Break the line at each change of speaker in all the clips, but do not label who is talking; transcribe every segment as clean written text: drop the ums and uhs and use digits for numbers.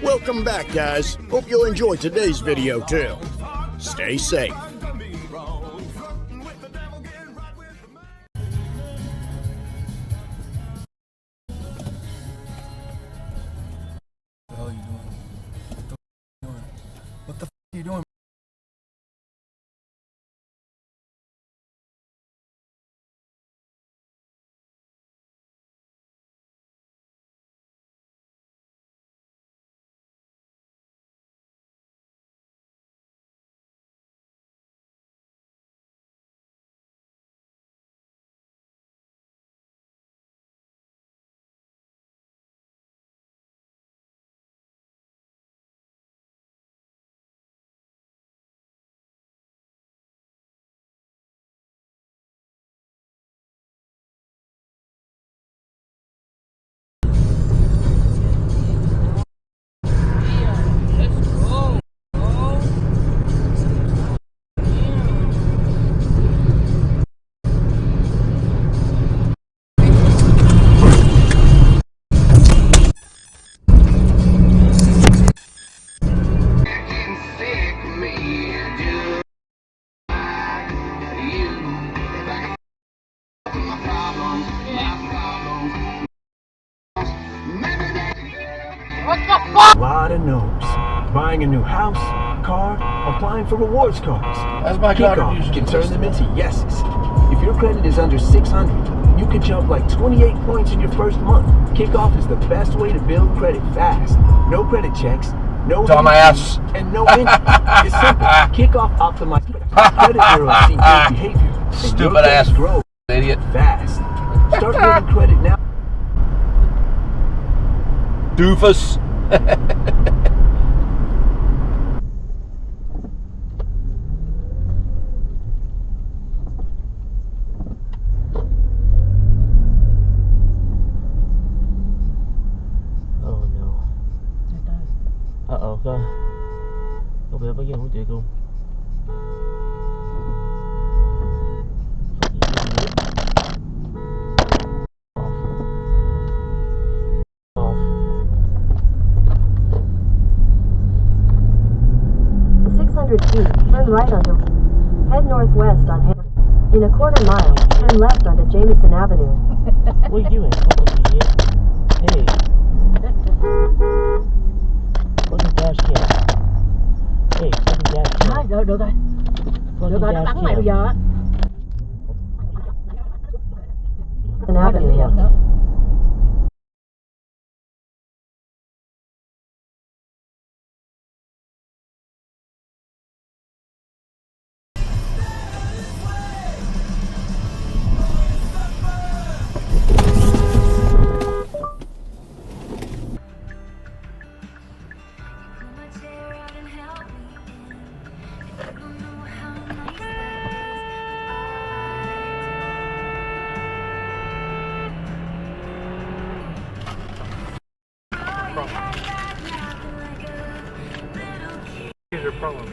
Welcome back, guys. Hope you'll enjoy today's video too. Stay safe.
What the f are you doing?
A lot of no's. Buying a new house, car, applying for rewards cards.
That's my
Kickoff can turn them into yeses. If your credit is under 600, you can jump like 28 points in your first month. Kickoff is the best way to build credit fast. No credit checks, no
dumbass,
and no interest. It's simple. Kickoff optimizes credit bureaus see good behavior.
Stupid ass
grow
idiot.
Fast. Start building credit now.
Doofus.
Oh no. Uh-oh, có bé bao nhiêu hỗ trợ không?
Feet, turn right onto, head northwest on Ham. In a quarter mile, turn left onto Jameson Avenue.
What are you doing? Hey. Fucking Dashcam. Hey, fucking Dashcam.
Được rồi. Được rồi, nó bắn mày bây giờ á. Jameson Avenue.
Here's your problem.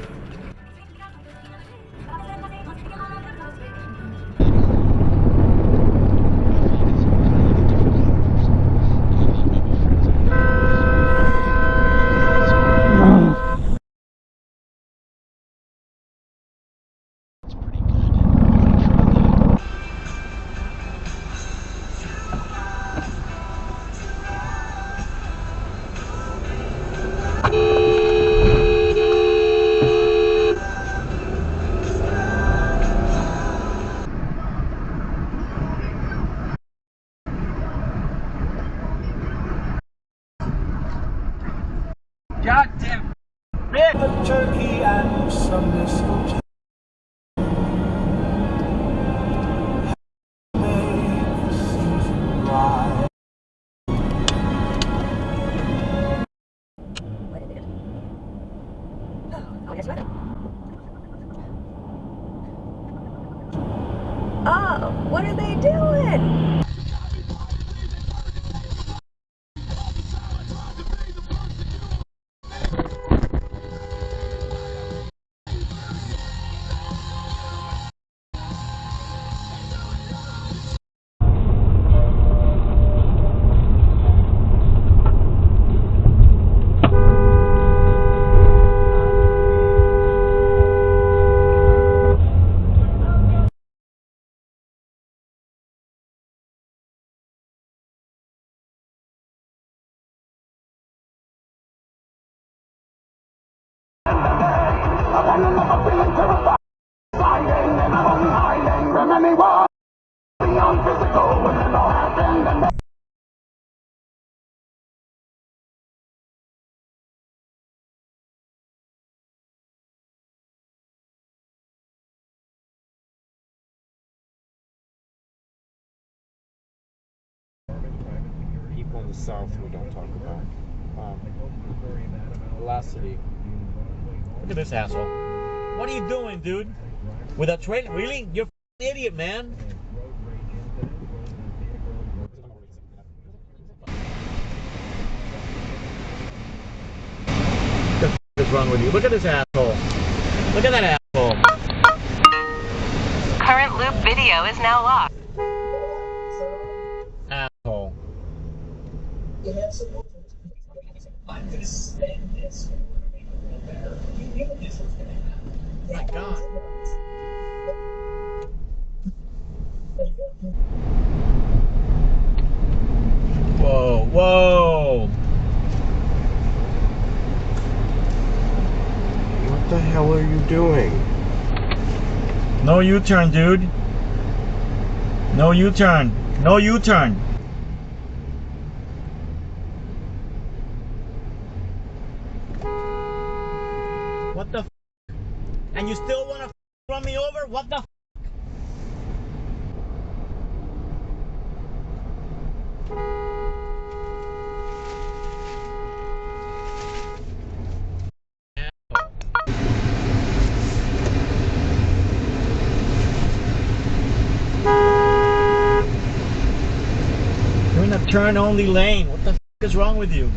Goddamn bitch!
Turkey and some mistletoe.
Oh, what are they doing?
People in the South we don't talk about. Velocity.
Look at this asshole. What are you doing, dude? With a trailer? Really? You're an idiot, man. What the f is wrong with you? Look at this asshole. Look at that asshole.
Current loop video is now locked.
Asshole. My God. Whoa, whoa.
What the hell are you doing?
No U-turn, dude. No U-turn. No U-turn. What the f? And you still want to run me over? What the f? You're in a turn-only lane. What the f is wrong with you?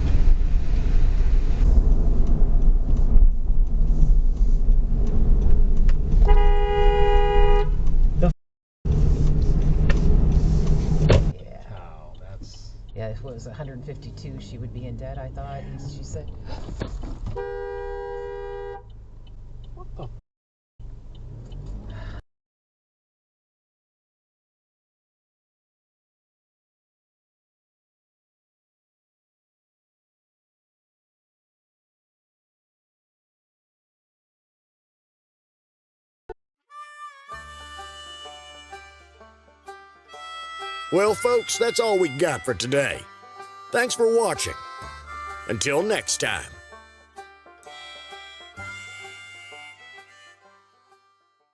Yeah, if it was 152, she would be in debt, I thought, she said.
What the?
Well, folks, that's all we got for today. Thanks for watching. Until next time.